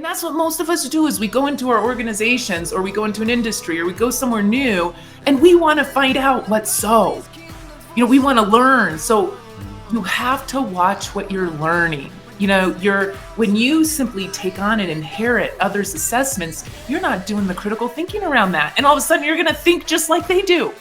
that's what most of us do is we go into our organizations or we go into an industry or we go somewhere new and we want to find out what's so. We want to learn. So you have to watch what you're learning. When you simply take on and inherit others' assessments, you're not doing the critical thinking around that. And all of a sudden you're going to think just like they do.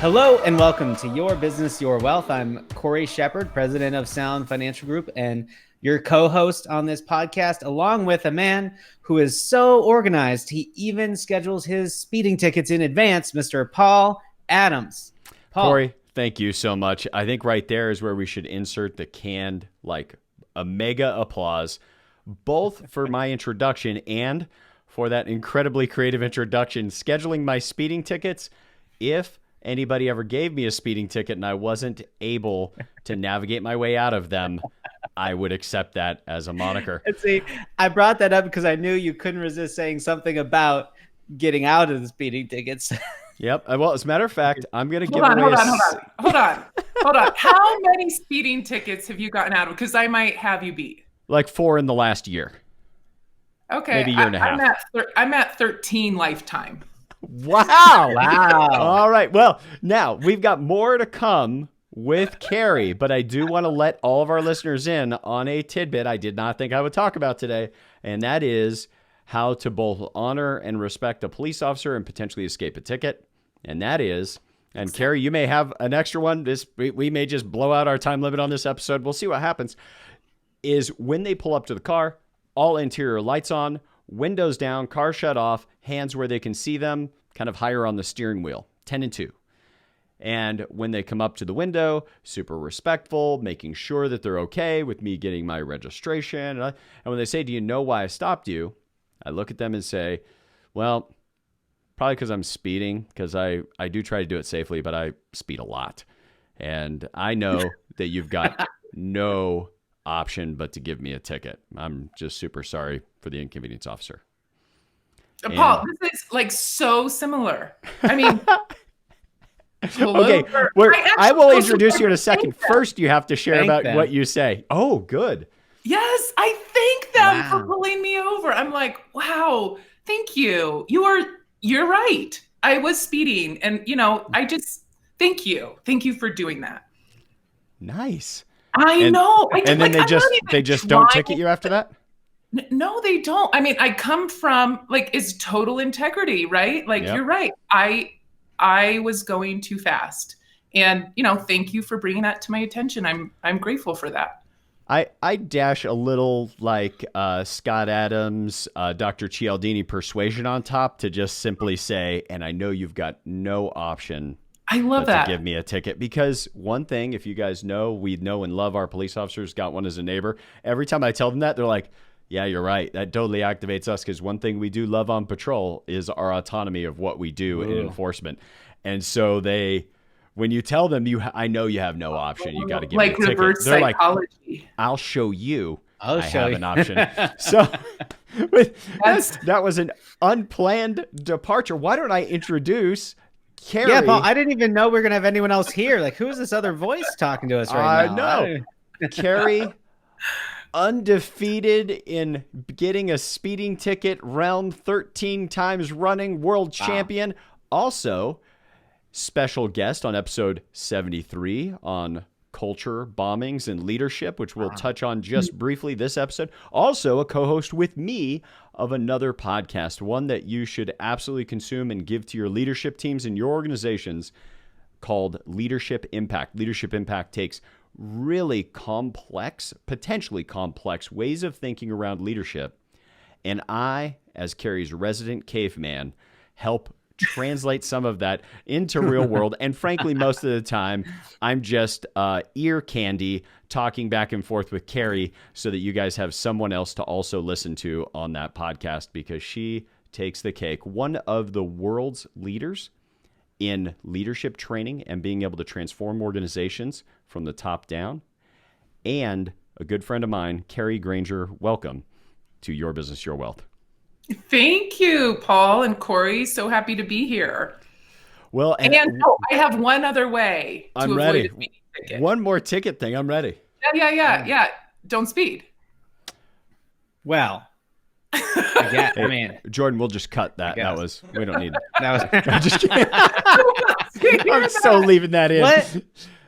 Hello and welcome to Your Business, Your Wealth. I'm Corey Shepard, president of Sound Financial Group, and your co-host on this podcast, along with a man who is so organized, he even schedules his speeding tickets in advance, Mr. Paul Adams. Paul. Corey, thank you so much. I think right there is where we should insert the canned, a mega applause, both for my introduction and for that incredibly creative introduction, scheduling my speeding tickets. If anybody ever gave me a speeding ticket and I wasn't able to navigate my way out of them, I would accept that as a moniker. See, I brought that up because I knew you couldn't resist saying something about getting out of the speeding tickets. Yep. Well, as a matter of fact, I'm going to give Hold away on. How many speeding tickets have you gotten out of? Because I might have you beat. like 4 in the last year. Okay. Maybe a year and a half. I'm at 13 lifetime. Wow. Wow. All right. Well, now we've got more to come with Kari, but I do want to let all of our listeners in on a tidbit I did not think I would talk about today, and that is how to both honor and respect a police officer and potentially escape a ticket. And that is, and Kari, you may have an extra one. We may just blow out our time limit on this episode. We'll see what happens. Is when they pull up to the car, all interior lights on, windows down, car shut off, hands where they can see them, kind of higher on the steering wheel, 10 and 2. And when they come up to the window, super respectful, making sure that they're okay with me getting my registration. And when they say, "Do you know why I stopped you?" I look at them and say, "Well, probably because I'm speeding, because I do try to do it safely, but I speed a lot. And I know that you've got no option but to give me a ticket. I'm just super sorry for the inconvenience, officer." Paul, this is so similar. I mean, okay, I will introduce you in a second. First, you have to share about what you say. Oh, good. Yes, I thank them for pulling me over. I'm like, wow, thank you. You're right. I was speeding, and I just thank you. Thank you for doing that. Nice. I know. And then they just don't ticket you after that? No, they don't. I mean, I come from it's total integrity, right? Yep. You're right. I was going too fast, and thank you for bringing that to my attention. I'm grateful for that. I dash a little Scott Adams, Dr. Cialdini persuasion on top to just simply say, and I know you've got no option. I love that. To give me a ticket, because one thing, if you guys know, we know and love our police officers, got one as a neighbor. Every time I tell them that, they're like, "Yeah, you're right. That totally activates us," because one thing we do love on patrol is our autonomy of what we do in enforcement. And so when you tell them I know you have no option, you got to give me a ticket. Reverse They're psychology. like, "I'll show you. I have an option." So that was an unplanned departure. Why don't I introduce Kari? Yeah, Paul, I didn't even know we were going to have anyone else here. Who's this other voice talking to us right now? I know. Kari, undefeated in getting a speeding ticket round 13 times running, world champion. Also, special guest on episode 73 on culture, bombings, and leadership, which we'll touch on just briefly this episode. Also, a co-host with me of another podcast, one that you should absolutely consume and give to your leadership teams in your organizations, called Leadership Impact. Leadership Impact takes really complex, potentially complex ways of thinking around leadership, and I, as Kari's resident caveman, help translate some of that into real world. And frankly, most of the time, I'm just ear candy talking back and forth with Kari so that you guys have someone else to also listen to on that podcast, because she takes the cake. One of the world's leaders in leadership training and being able to transform organizations from the top down. And a good friend of mine, Kari Granger, welcome to Your Business, Your Wealth. Thank you, Paul and Corey. So happy to be here. Well, And I have one other way to I'm avoid ready. a speeding ticket. One more ticket thing. I'm ready. Yeah. Don't speed. Well, I mean, Jordan, we'll just cut that. That was, we don't need. that was. I'm just kidding. I'm so leaving that in. What?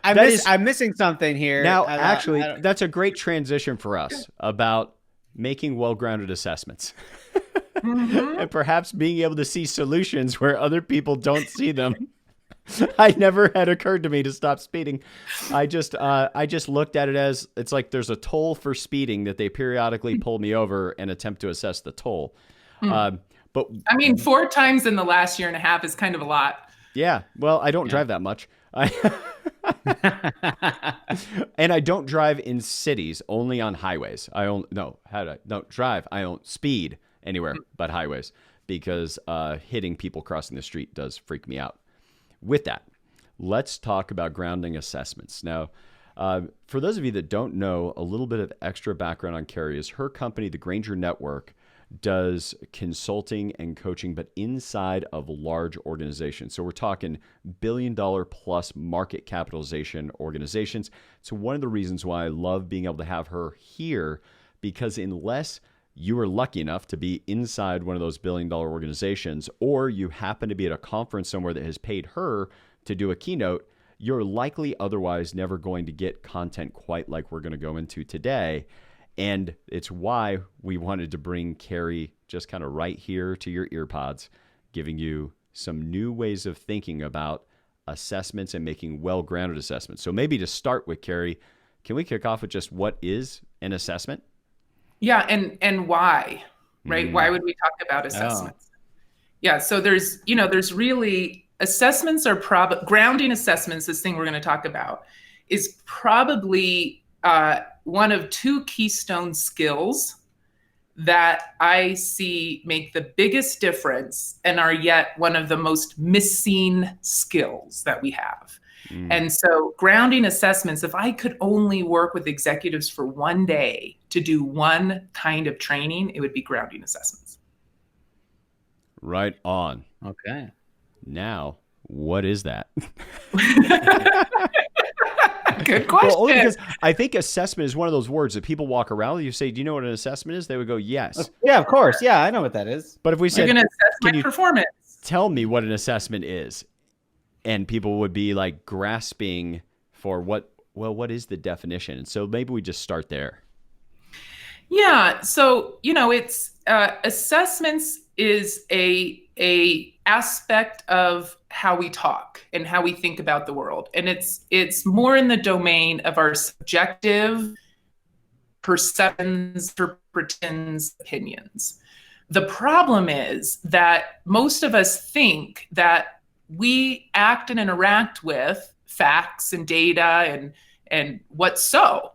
That is- I'm missing something here. Now, I actually, don't- that's a great transition for us about making well-grounded assessments. And perhaps being able to see solutions where other people don't see them. I never had occurred to me to stop speeding. I just looked at it as it's like there's a toll for speeding that they periodically pull me over and attempt to assess the toll. But I mean, 4 times in the last year and a half is kind of a lot. yeah, well, I don't drive that much. And I don't drive in cities, only on highways. I don't drive. I don't speed anywhere but highways because hitting people crossing the street does freak me out. With that, let's talk about grounding assessments. Now, for those of you that don't know, a little bit of extra background on Kari is her company, the Granger Network, does consulting and coaching, but inside of large organizations. So we're talking billion-dollar plus market capitalization organizations. So one of the reasons why I love being able to have her here, because unless you are lucky enough to be inside one of those billion-dollar organizations, or you happen to be at a conference somewhere that has paid her to do a keynote, you're likely otherwise never going to get content quite like we're going to go into today. And it's why we wanted to bring Kari just kind of right here to your ear pods, giving you some new ways of thinking about assessments and making well-grounded assessments. So maybe to start with, Kari, can we kick off with just what is an assessment? Yeah, and why, right? Why would we talk about assessments? Yeah, so there's really assessments are grounding assessments, this thing we're going to talk about, is probably one of 2 keystone skills that I see make the biggest difference and are yet one of the most missing skills that we have. And so grounding assessments, if I could only work with executives for one day to do one kind of training, it would be grounding assessments. Right on. Okay. Now, what is that? Good question. Well, only because I think assessment is one of those words that people walk around with. You say, do you know what an assessment is? They would go, yes. Yeah, of course. Yeah, I know what that is. But if we You're said, going to assess can my you performance. tell me what an assessment is? And people would be like grasping for what is the definition? And so maybe we just start there. Yeah. So, it's assessments is a aspect of how we talk and how we think about the world. And it's more in the domain of our subjective perceptions, interpretations, opinions. The problem is that most of us think that we act and interact with facts and data and what's so.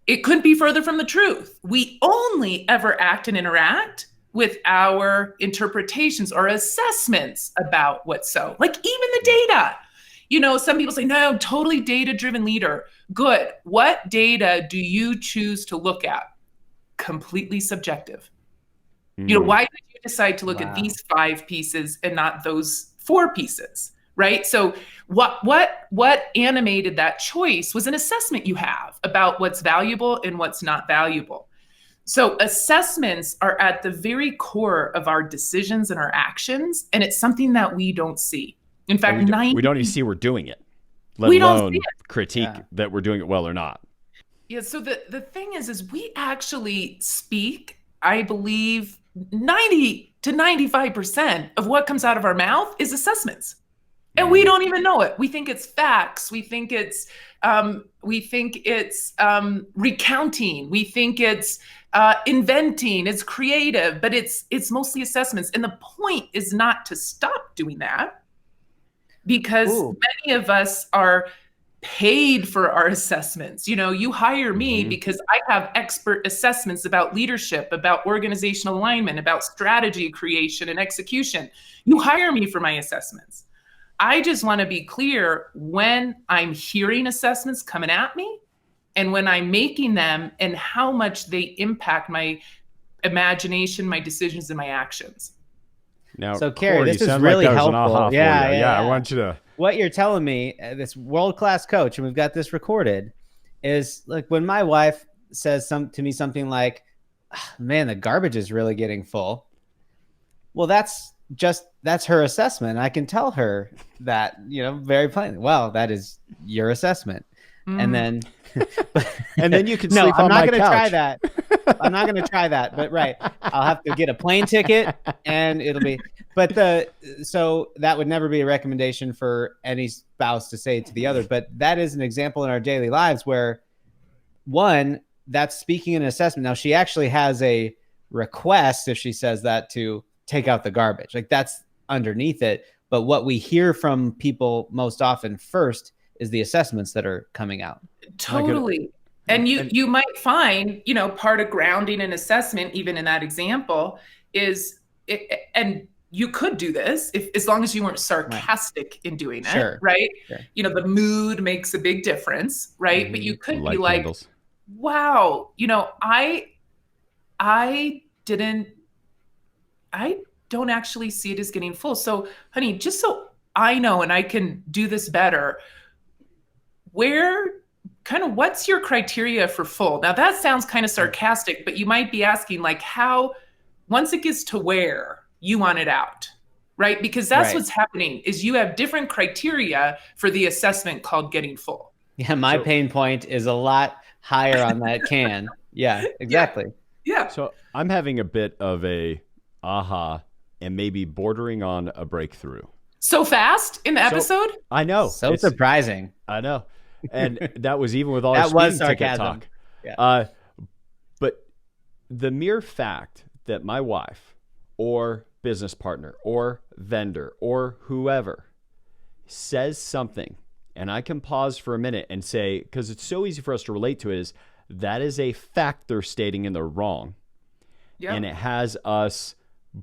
It couldn't be further from the truth. We only ever act and interact with our interpretations or assessments about what's so. Like even the data. Some people say, no, totally data-driven leader. Good. What data do you choose to look at? Completely subjective. Why did you decide to look at these 5 pieces and not those 4 pieces, right? So what animated that choice was an assessment you have about what's valuable and what's not valuable. So assessments are at the very core of our decisions and our actions, and it's something that we don't see. In fact, we don't even see we're doing it, let alone critique that we're doing it well or not. Yeah, so the thing is we actually speak, I believe, 90 to 95% of what comes out of our mouth is assessments. And we don't even know it. We think it's facts. We think it's recounting. We think it's inventing. It's creative, but it's mostly assessments. And the point is not to stop doing that, because many of us are paid for our assessments. You hire me because I have expert assessments about leadership, about organizational alignment, about strategy creation and execution. You hire me for my assessments. I just want to be clear when I'm hearing assessments coming at me and when I'm making them and how much they impact my imagination, my decisions, and my actions. Now, So, Kari, Cory, this is sounds really like that was helpful. an aha for Yeah, you. yeah. I want you to. What you're telling me, this world-class coach, and we've got this recorded, is like when my wife says to me something like, "Ah, man, the garbage is really getting full." Well, that's her assessment. I can tell her that, very plainly. Well, that is your assessment. And then And then you can no, sleep I'm on not my going to try couch. that. I'm not going to try that, but right. I'll have to get a plane ticket and it'll be, so that would never be a recommendation for any spouse to say to the other. But that is an example in our daily lives where one, that's speaking an assessment. Now she actually has a request if she says that to take out the garbage. Like that's underneath it. But what we hear from people most often first is the assessments that are coming out. Totally. And you might find, part of grounding an assessment, even in that example, is and you could do this as long as you weren't sarcastic in doing it, right? Sure. The mood makes a big difference, right? But you could Light be like, candles. wow, I don't actually see it as getting full. So, honey, just so I know and I can do this better, what's your criteria for full? Now that sounds kind of sarcastic, but you might be asking like how, once it gets to where you want it out, right? Because that's what's happening is you have different criteria for the assessment called getting full. Yeah, my pain point is a lot higher on that can. Yeah, exactly. Yeah. So I'm having a bit of a aha and maybe bordering on a breakthrough. So fast in the episode? I know. So surprising. I know. And that was even with all That our was speeding ticket sarcasm. talk. Yeah. But the mere fact that my wife or business partner or vendor or whoever says something, and I can pause for a minute and say, because it's so easy for us to relate to it, is that is a fact they're stating and they're wrong. Yep. And it has us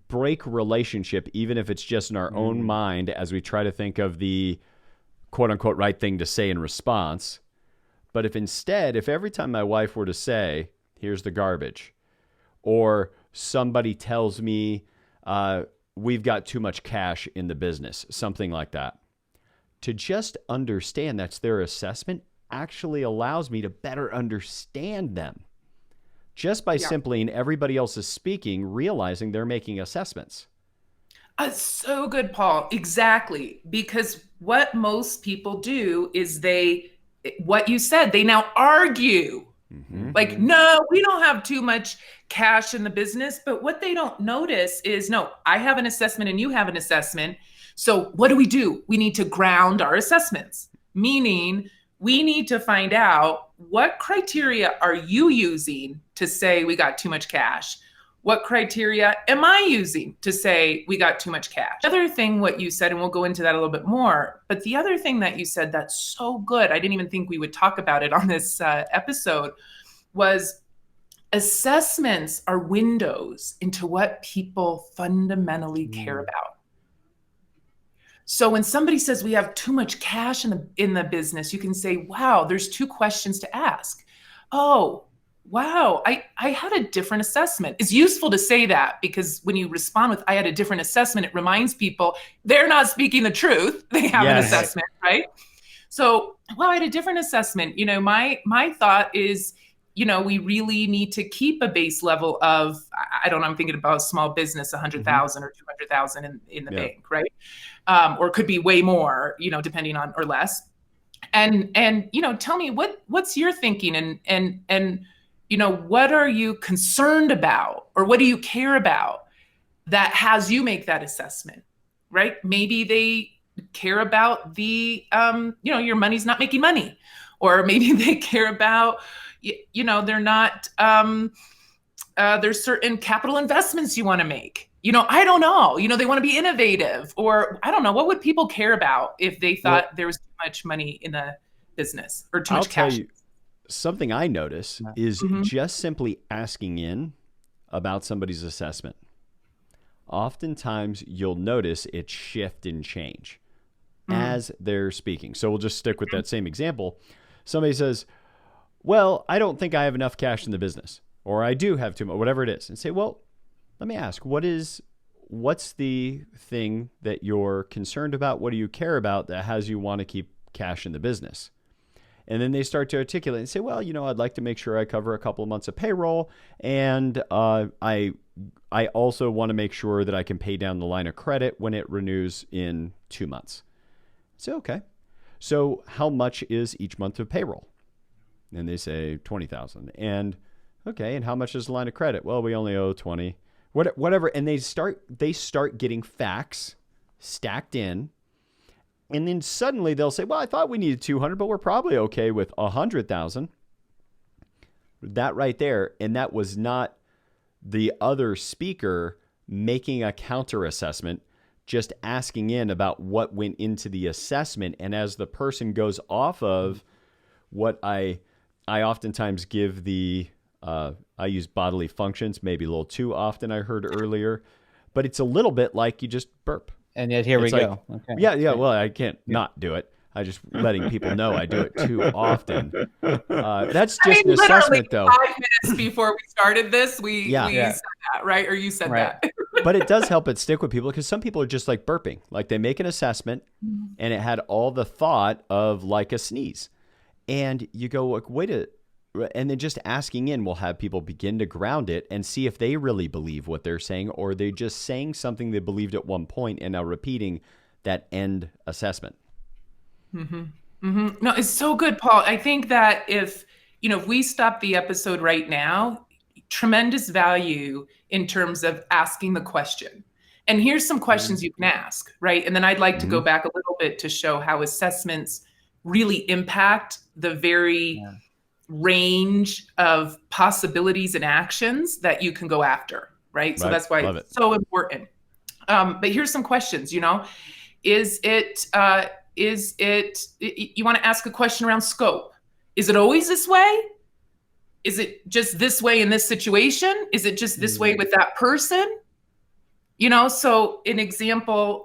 break relationship, even if it's just in our own mind as we try to think of the quote unquote right thing to say in response. But if every time my wife were to say, here's the garbage, or somebody tells me we've got too much cash in the business, something like that, to just understand that's their assessment actually allows me to better understand them. Just by simply in everybody else is speaking, realizing they're making assessments. So good, Paul. Exactly. Because what most people do is what you said, they now argue. Mm-hmm. Like, no, we don't have too much cash in the business. But what they don't notice is, no, I have an assessment and you have an assessment. So what do? We need to ground our assessments, meaning we need to find out what criteria are you using to say we got too much cash? What criteria am I using to say we got too much cash? The other thing, what you said, and we'll go into that a little bit more, but the other thing that you said that's so good, I didn't even think we would talk about it on this episode, was assessments are windows into what people fundamentally care about. So when somebody says we have too much cash in the business, you can say, wow, there's two questions to ask. Oh, wow, I had a different assessment. It's useful to say that because when you respond with, I had a different assessment, it reminds people they're not speaking the truth. They have an assessment, right? So, well, I had a different assessment. My thought is, we really need to keep a base level of, I don't know, I'm thinking about a small business, 100,000 or 200,000 in the bank, right? Or it could be way more, depending on, or less. And tell me what's your thinking and what are you concerned about or what do you care about that has you make that assessment, right? Maybe they care about the, your money's not making money, or maybe they care about, they're not, there's certain capital investments you want to make. I don't know, they want to be innovative, or I don't know, what would people care about if they thought there was too much money in the business or too much cash? Tell you, something I notice is just simply asking in about somebody's assessment. Oftentimes you'll notice it shift and change as they're speaking. So we'll just stick with that same example. Somebody says, well, I don't think I have enough cash in the business, or I do have too much, whatever it is. And say, well, let me ask, what is what's the thing that you're concerned about? What do you care about that has you want to keep cash in the business? And then they start to articulate and say, well, I'd like to make sure I cover a couple of months of payroll. And I also want to make sure that I can pay down the line of credit when it renews in 2 months. So, okay. So how much is each month of payroll? And they say 20,000. And okay. And how much is the line of credit? Well, we only owe 20, whatever. And they start getting facts stacked in. And then suddenly they'll say, well, I thought we needed 200, but we're probably okay with 100,000. That right there. And that was not the other speaker making a counter assessment, just asking in about what went into the assessment. And as the person goes off of what I oftentimes give I use bodily functions, maybe a little too often, I heard earlier, but it's a little bit like you just burp. And yet here we go. Okay. Yeah. Well, I can't not do it. I just letting people know I do it too often. That's just an assessment, though. 5 minutes before we started this, we said that, right? Or you said that. But it does help it stick with people because some people are just like burping. Like they make an assessment and it had all the thought of like a sneeze. And you go, like, and then just asking in will have people begin to ground it and see if they really believe what they're saying, or they're just saying something they believed at one point and now repeating that end assessment. Mm-hmm. Mm-hmm. No, it's so good, Paul. I think that if we stop the episode right now, tremendous value in terms of asking the question. And here's some questions you can ask, right? And then I'd like to go back a little bit to show how assessments really impact the very range of possibilities and actions that you can go after, right? So that's why it's so important. But here's some questions, you want to ask a question around scope. Is it always this way? Is it just this way in this situation? Is it just this way with that person? So an example,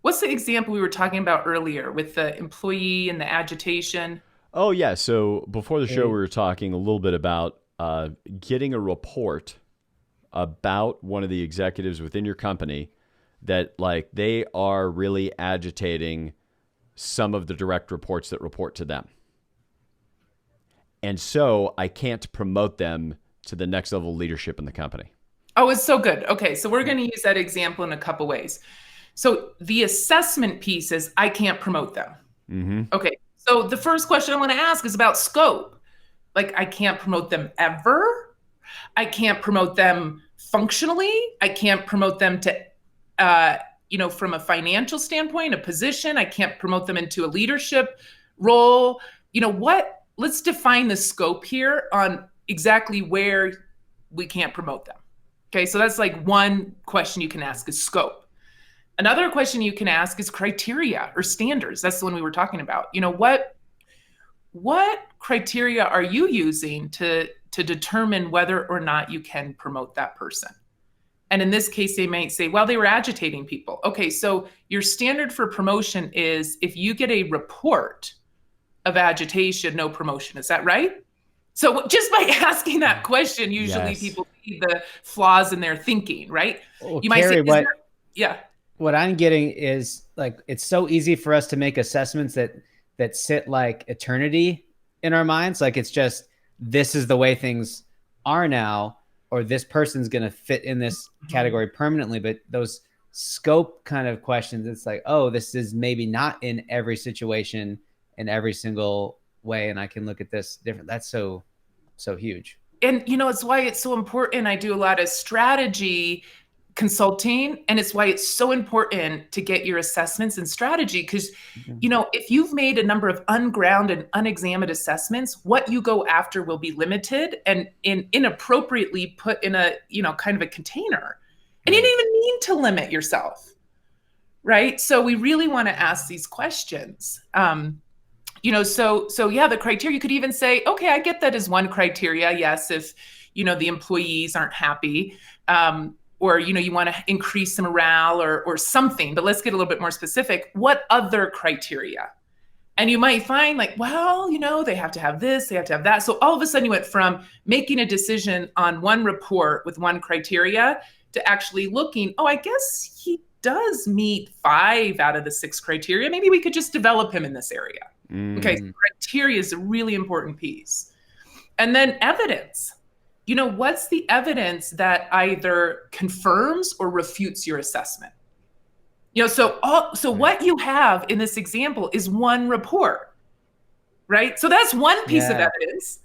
what's the example we were talking about earlier with the employee and the agitation? Oh, yeah. So before the show, we were talking a little bit about getting a report about one of the executives within your company that like they are really agitating some of the direct reports that report to them. And so I can't promote them to the next level of leadership in the company. Oh, it's so good. Okay. So we're going to use that example in a couple ways. So the assessment piece is I can't promote them. Mm-hmm. Okay. So the first question I want to ask is about scope. Like I can't promote them ever. I can't promote them functionally. I can't promote them to, from a financial standpoint, a position. I can't promote them into a leadership role. Let's define the scope here on exactly where we can't promote them. Okay. So that's like one question you can ask is scope. Another question you can ask is criteria or standards. That's the one we were talking about. What criteria are you using to determine whether or not you can promote that person? And in this case, they might say, well, they were agitating people. Okay, so your standard for promotion is if you get a report of agitation, no promotion. Is that right? So just by asking that question, usually people see the flaws in their thinking, right? Well, you might Kari, say, what I'm getting is like, it's so easy for us to make assessments that sit like eternity in our minds. Like it's just, this is the way things are now, or this person's going to fit in this category permanently. But those scope kind of questions, it's like, oh, this is maybe not in every situation in every single way. And I can look at this different. That's so huge. And it's why it's so important. I do a lot of strategy consulting, and it's why it's so important to get your assessments and strategy. Because, if you've made a number of ungrounded, unexamined assessments, what you go after will be limited and inappropriately put in a, kind of a container. And you didn't even mean to limit yourself, right? So we really want to ask these questions. The criteria, you could even say, okay, I get that as one criteria. Yes, if, the employees aren't happy, or, you want to increase the morale or something, but let's get a little bit more specific. What other criteria? And you might find like, well, they have to have this, they have to have that. So all of a sudden you went from making a decision on one report with one criteria to actually looking, I guess he does meet 5 out of the 6 criteria. Maybe we could just develop him in this area. Okay, so criteria is a really important piece. And then evidence. What's the evidence that either confirms or refutes your assessment? So what you have in this example is one report, right? So that's one piece of evidence.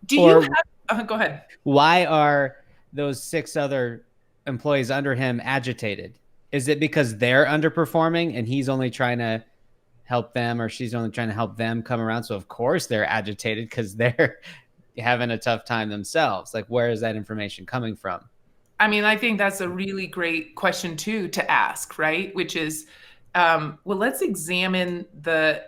You have, go ahead. Why are those 6 other employees under him agitated? Is it because they're underperforming and he's only trying to help them, or she's only trying to help them come around? So of course they're agitated because they're having a tough time themselves. Like, where is that information coming from? I mean, I think that's a really great question too to ask, right? Which is, let's examine the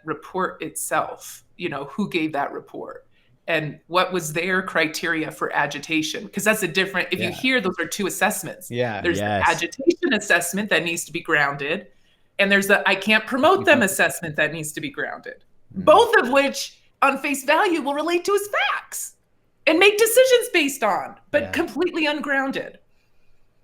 report itself. Who gave that report and what was their criteria for agitation? Because that's a different. If you hear, those are 2 assessments. Yeah, there's the agitation assessment that needs to be grounded, and there's the I can't promote them assessment that needs to be grounded. Both of which, on face value, will relate to as facts and make decisions based on, but completely ungrounded.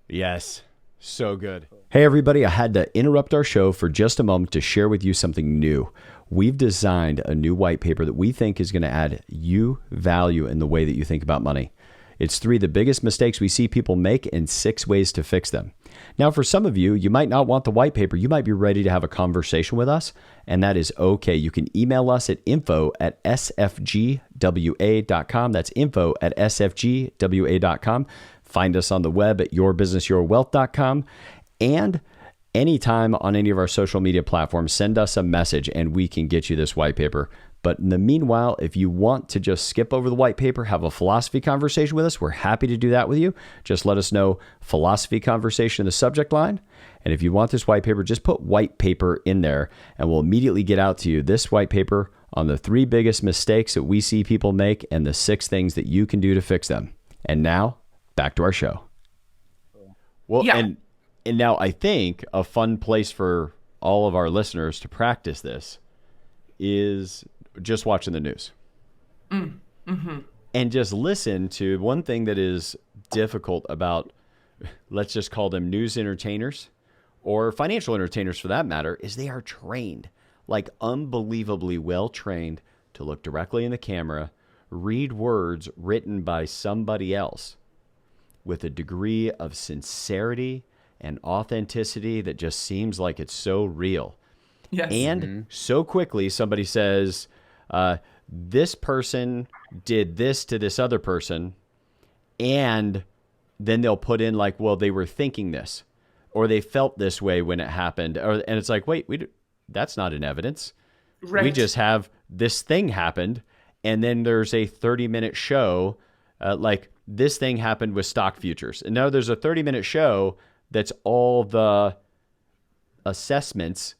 Yes. So good. Hey, everybody. I had to interrupt our show for just a moment to share with you something new. We've designed a new white paper that we think is going to add you value in the way that you think about money. It's 3 of the biggest mistakes we see people make and 6 ways to fix them. Now, for some of you, you might not want the white paper. You might be ready to have a conversation with us, and that is okay. You can email us at info@sfgwa.com. That's info@sfgwa.com. Find us on the web at yourbusinessyourwealth.com. And anytime on any of our social media platforms, send us a message and we can get you this white paper. But in the meanwhile, if you want to just skip over the white paper, have a philosophy conversation with us, we're happy to do that with you. Just let us know philosophy conversation in the subject line. And if you want this white paper, just put white paper in there and we'll immediately get out to you this white paper on the 3 biggest mistakes that we see people make and the 6 things that you can do to fix them. And now back to our show. Well, and now I think a fun place for all of our listeners to practice this is just watching the news. And just listen to one thing that is difficult about, let's just call them news entertainers or financial entertainers for that matter, is they are trained, like unbelievably well trained, to look directly in the camera, read words written by somebody else with a degree of sincerity and authenticity that just seems like it's so real. Yes. And so quickly somebody says, this person did this to this other person, and then they'll put in like, well, they were thinking this, or they felt this way when it happened, and it's like, wait, that's not an evidence. Right. We just have this thing happened, and then there's a 30-minute show, like this thing happened with stock futures, and now there's a 30-minute show that's all the assessments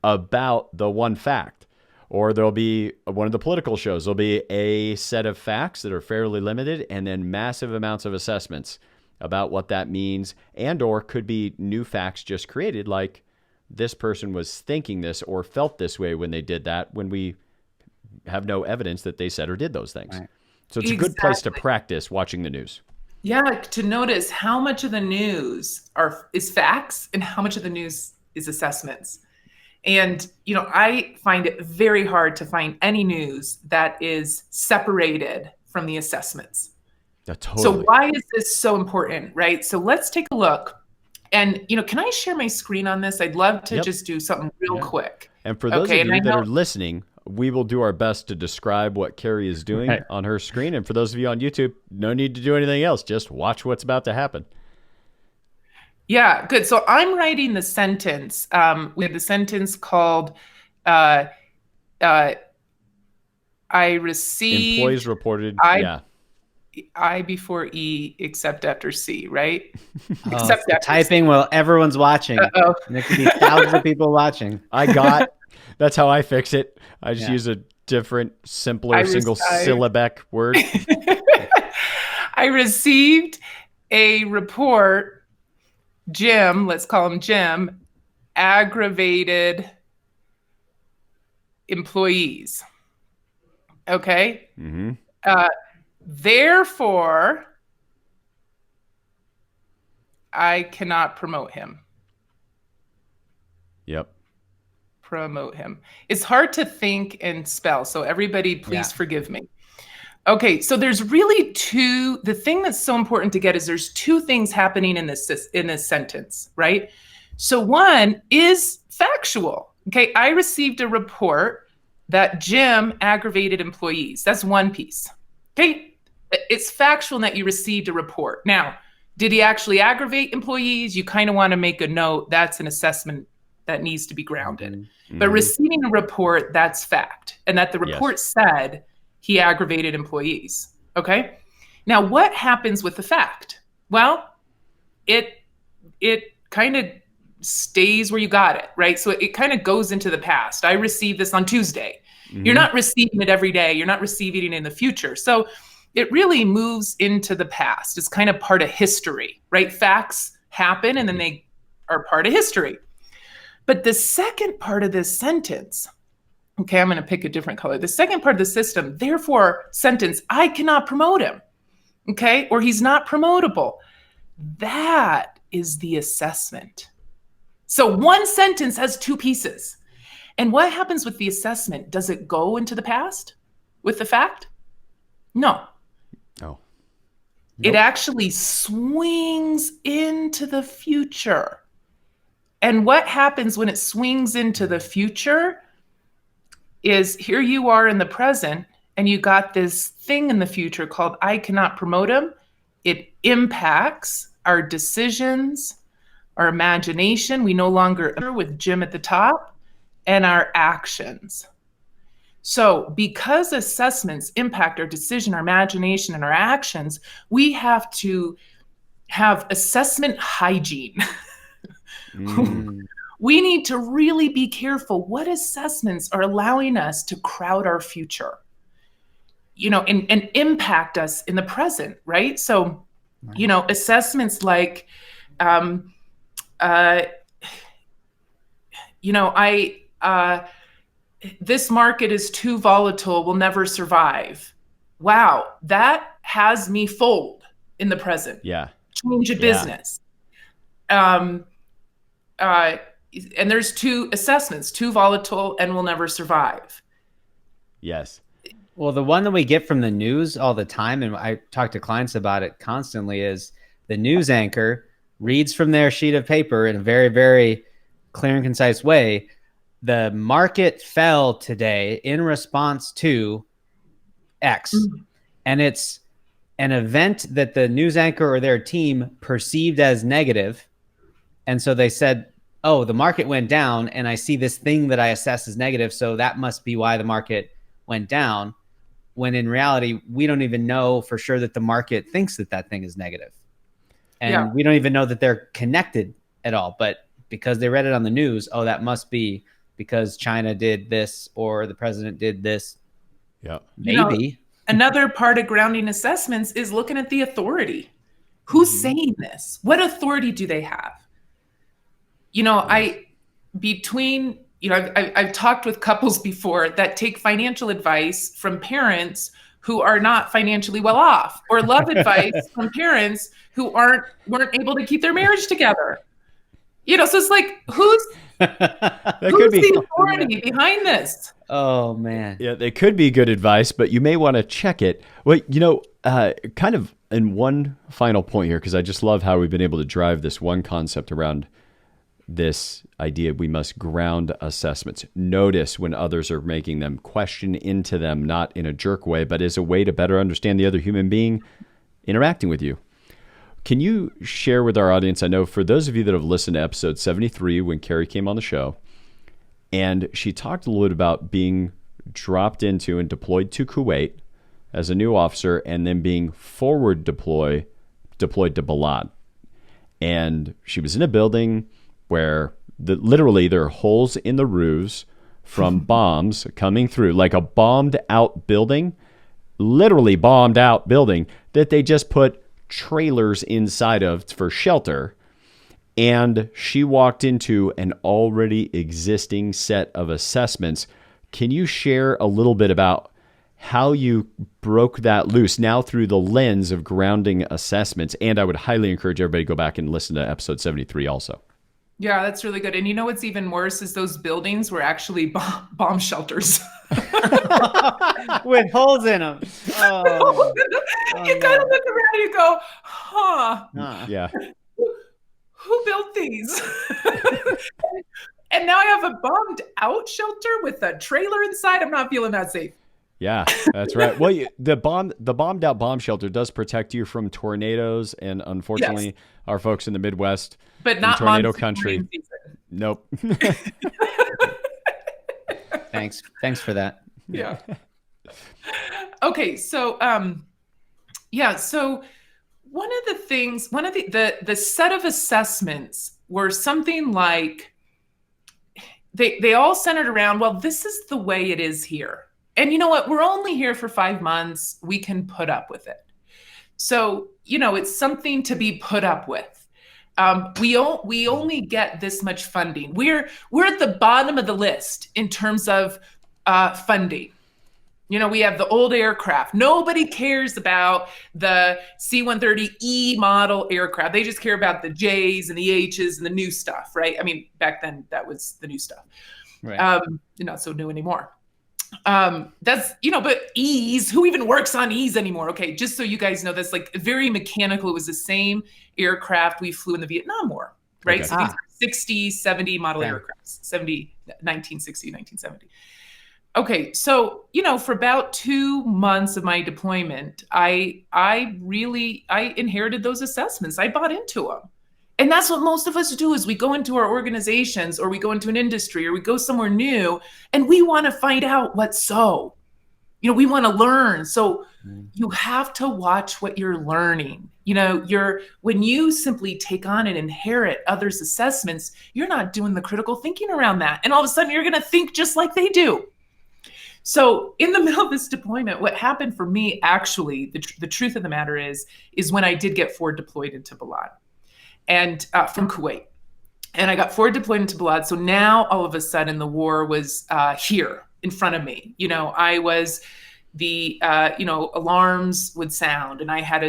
about the one fact. Or there'll be one of the political shows. There'll be a set of facts that are fairly limited and then massive amounts of assessments about what that means, and or could be new facts just created, like this person was thinking this or felt this way when they did that, when we have no evidence that they said or did those things. Right. So it's a good place to practice watching the news. Yeah, to notice how much of the news is facts and how much of the news is assessments. And, I find it very hard to find any news that is separated from the assessments. Totally. So why is this so important, right? So let's take a look. And, can I share my screen on this? I'd love to just do something real quick. And for those of you that are listening, we will do our best to describe what Kari is doing on her screen. And for those of you on YouTube, no need to do anything else. Just watch what's about to happen. Yeah, good. So I'm writing the sentence. We have the sentence called, I received... Employees reported, I before E, except after C, right? Except after typing C. While everyone's watching. Uh-oh. And there could be thousands of people watching. That's how I fix it. I just use a different, simpler, single syllabic word. I received a report... Jim, let's call him Jim, aggravated employees. Okay. Mm-hmm. Therefore, I cannot promote him. Yep. Promote him. It's hard to think and spell. So everybody, please Yeah. forgive me. Okay, so there's really the thing that's so important to get is there's two things happening in this sentence, right? So one is factual. Okay, I received a report that Jim aggravated employees. That's one piece. Okay, it's factual that you received a report. Now, did he actually aggravate employees? You kind of want to make a note. That's an assessment that needs to be grounded. Mm-hmm. But receiving a report, that's fact. And that the report Yes. said he aggravated employees. Okay. Now, what happens with the fact? Well, it kind of stays where you got it, right? So it kind of goes into the past. I received this on Tuesday. Mm-hmm. You're not receiving it every day. You're not receiving it in the future. So it really moves into the past. It's kind of part of history, right? Facts happen and then they are part of history. But the second part of this sentence, okay, I'm going to pick a different color. The second part of the system, therefore, sentence, I cannot promote him, okay, or he's not promotable. That is the assessment. So one sentence has two pieces. And what happens with the assessment? Does it go into the past with the fact? No. Oh. It actually swings into the future. And what happens when it swings into the future is here you are in the present and you got this thing in the future called I cannot promote him. It impacts our decisions, our imagination. We no longer with Jim at the top and our actions. So because assessments impact our decision, our imagination, and our actions, we have to have assessment hygiene. We need to really be careful what assessments are allowing us to crowd our future, and impact us in the present, right? So, assessments like, this market is too volatile, will never survive. Wow, that has me fold in the present. Yeah. Change a business. And there's two assessments, too volatile and will never survive. Yes. Well, the one that we get from the news all the time, and I talk to clients about it constantly, is the news anchor reads from their sheet of paper in a very, very clear and concise way. The market fell today in response to X. Mm-hmm. And it's an event that the news anchor or their team perceived as negative. And so they said, oh, the market went down and I see this thing that I assess as negative. So that must be why the market went down. When in reality, we don't even know for sure that the market thinks that that thing is negative. And we don't even know that they're connected at all. But because they read it on the news, oh, that must be because China did this or the president did this. Yeah. Maybe. Another part of grounding assessments is looking at the authority. Who's saying this? What authority do they have? I've talked with couples before that take financial advice from parents who are not financially well off, or love advice from parents who weren't able to keep their marriage together. So it's like, who's the authority behind this? Oh man. Yeah, they could be good advice, but you may want to check it. Well, kind of in one final point here, because I just love how we've been able to drive this one concept around this idea we must ground assessments. Notice when others are making them, question into them, not in a jerk way, but as a way to better understand the other human being interacting with you. Can you share with our audience, I know for those of you that have listened to episode 73 when Kari came on the show, and she talked a little bit about being dropped into and deployed to Kuwait as a new officer and then being forward deployed to Balad. And she was in a building where literally there are holes in the roofs from bombs coming through, like a bombed out building, literally bombed out building that they just put trailers inside of for shelter. And she walked into an already existing set of assessments Can you share a little bit about how you broke that loose now through the lens of grounding assessments? And I would highly encourage everybody to go back and listen to episode 73 also. Yeah, that's really good. And you know what's even worse is those buildings were actually bomb shelters. With holes in them. Oh, you kind of look around and you go, huh, Yeah. who built these? And now I have a bombed out shelter with a trailer inside. I'm not feeling that safe. Yeah, that's right. Well, the bombed out bomb shelter does protect you from tornadoes, and unfortunately, our folks in the Midwest, but not tornado country. Nope. Thanks for that. Yeah. Okay, so so one of the set of assessments were something like they all centered around, well, this is the way it is here. And you know what? We're only here for 5 months. We can put up with it. So, it's something to be put up with. We only get this much funding. We're at the bottom of the list in terms of funding. We have the old aircraft. Nobody cares about the C-130E model aircraft. They just care about the J's and the H's and the new stuff, right? I mean, back then that was the new stuff. Right. Not so new anymore. That's, but E's, who even works on E's anymore? Okay, just so you guys know, that's like very mechanical. It was the same aircraft we flew in the Vietnam War, right? Okay. So these are 60, 70 model aircrafts, 1960, 1970. Okay, so, for about 2 months of my deployment, I inherited those assessments. I bought into them. And that's what most of us do is we go into our organizations or we go into an industry or we go somewhere new and we want to find out what's so. We want to learn. So you have to watch what you're learning. When you simply take on and inherit others' assessments, you're not doing the critical thinking around that. And all of a sudden you're going to think just like they do. So in the middle of this deployment, what happened for me, actually, the truth of the matter is when I did get forward deployed into Balad. And from Kuwait. And I got forward deployed into Balad. So now all of a sudden the war was here in front of me. I was alarms would sound and I had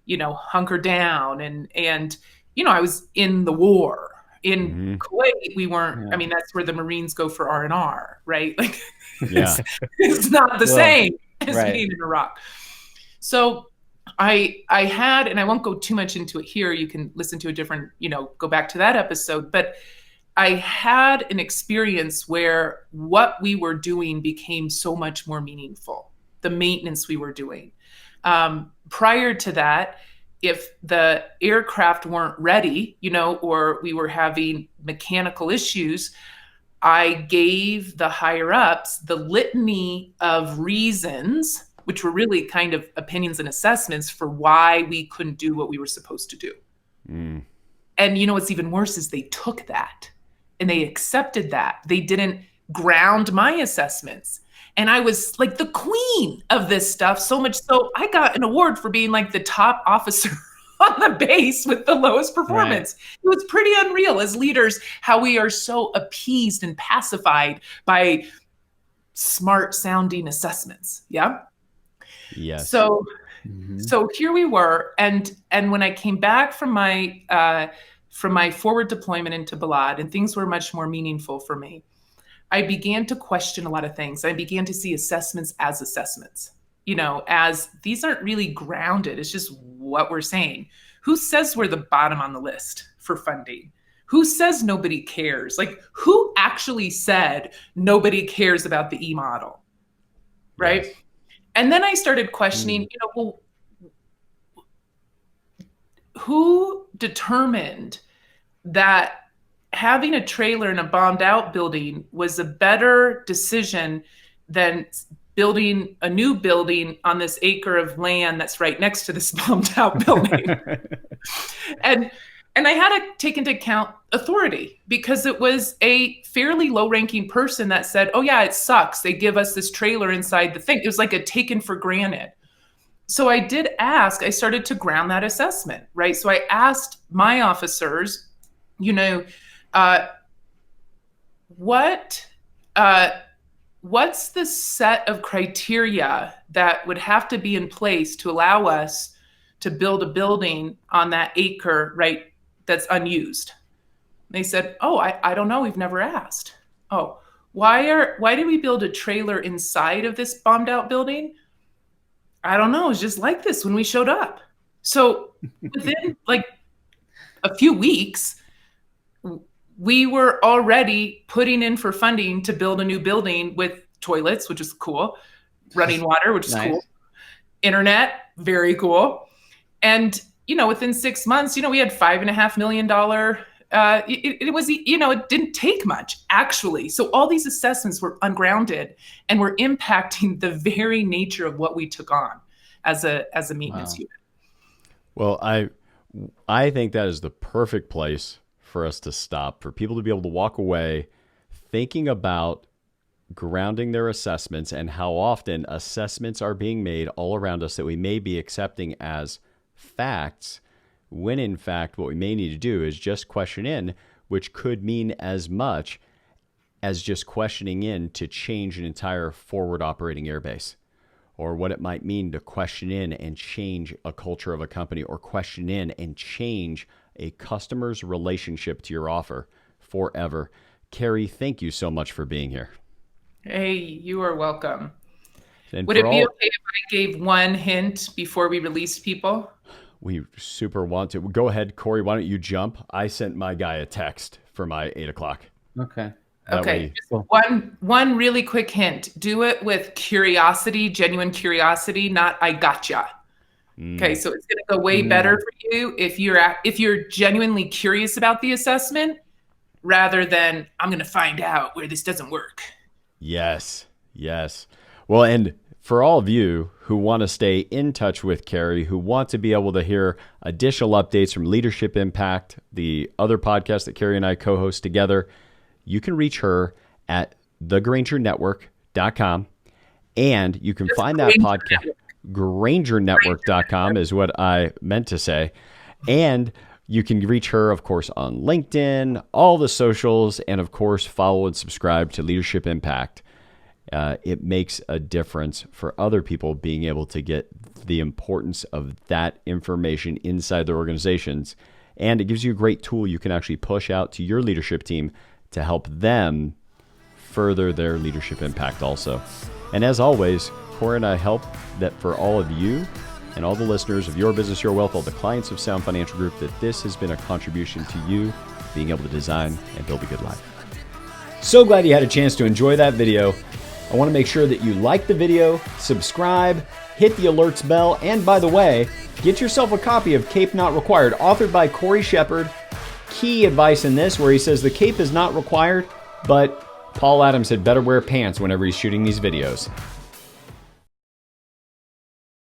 to, hunker down and I was in the war. In Kuwait, we weren't, I mean, that's where the Marines go for R&R, right? Like, it's not the same as being in Iraq. So I had, and I won't go too much into it here, you can listen to a different, go back to that episode, but I had an experience where what we were doing became so much more meaningful, the maintenance we were doing. Prior to that, if the aircraft weren't ready, or we were having mechanical issues, I gave the higher ups the litany of reasons, which were really kind of opinions and assessments for why we couldn't do what we were supposed to do. And what's even worse is they took that and they accepted that. They didn't ground my assessments. And I was like the queen of this stuff, so much so I got an award for being like the top officer on the base with the lowest performance. Right. It was pretty unreal as leaders, how we are so appeased and pacified by smart sounding assessments. Yeah. Yes. So here we were. And when I came back from my forward deployment into Balad, and things were much more meaningful for me, I began to question a lot of things. I began to see assessments as assessments, as these aren't really grounded. It's just what we're saying. Who says we're the bottom on the list for funding? Who says nobody cares? Like, who actually said nobody cares about the E model? Right. Yes. And then I started questioning, who determined that having a trailer in a bombed out building was a better decision than building a new building on this acre of land that's right next to this bombed out building? And I had to take into account authority, because it was a fairly low ranking person that said, oh yeah, it sucks. They give us this trailer inside the thing. It was like a taken for granted. So I did ask, I started to ground that assessment, right? So I asked my officers, what's the set of criteria that would have to be in place to allow us to build a building on that acre, right, that's unused? They said, oh, I don't know. We've never asked. Oh, why did we build a trailer inside of this bombed out building? I don't know. It's just like this when we showed up. So within like a few weeks, we were already putting in for funding to build a new building with toilets, which is cool, running water, which is Nice. cool, internet, very cool. And, within 6 months, we had $5.5 million. It was, it didn't take much, actually. So all these assessments were ungrounded and were impacting the very nature of what we took on as a maintenance unit. Well, I think that is the perfect place for us to stop, for people to be able to walk away thinking about grounding their assessments and how often assessments are being made all around us that we may be accepting as facts, when in fact what we may need to do is just question in, which could mean as much as just questioning in to change an entire forward operating airbase, or what it might mean to question in and change a culture of a company, or question in and change a customer's relationship to your offer forever. Kari, thank you so much for being here. Hey, you are welcome. And would it be okay if I gave one hint before we released people? We super want to. Go ahead, Cory. Why don't you jump? I sent my guy a text for my 8 o'clock. Okay. Just one really quick hint. Do it with curiosity, genuine curiosity, not I gotcha. Okay, so it's going to go way better for you if you're genuinely curious about the assessment rather than I'm going to find out where this doesn't work. Yes. Well, and for all of you who want to stay in touch with Kari, who want to be able to hear additional updates from Leadership Impact, the other podcast that Kari and I co-host together, you can reach her at thegrangernetwork.com, and you can find that podcast. GrangerNetwork.com is what I meant to say. And you can reach her, of course, on LinkedIn, all the socials, and of course, follow and subscribe to Leadership Impact. It makes a difference for other people being able to get the importance of that information inside their organizations. And it gives you a great tool you can actually push out to your leadership team to help them further their leadership impact also. And as always, Cory and I hope that for all of you and all the listeners of Your Business, Your Wealth, all the clients of Sound Financial Group, that this has been a contribution to you being able to design and build a good life. So glad you had a chance to enjoy that video. I want to make sure that you like the video, subscribe, hit the alerts bell, and by the way, get yourself a copy of Cape Not Required, authored by Cory Shepard. Key advice in this where he says the cape is not required, but Paul Adams had better wear pants whenever he's shooting these videos.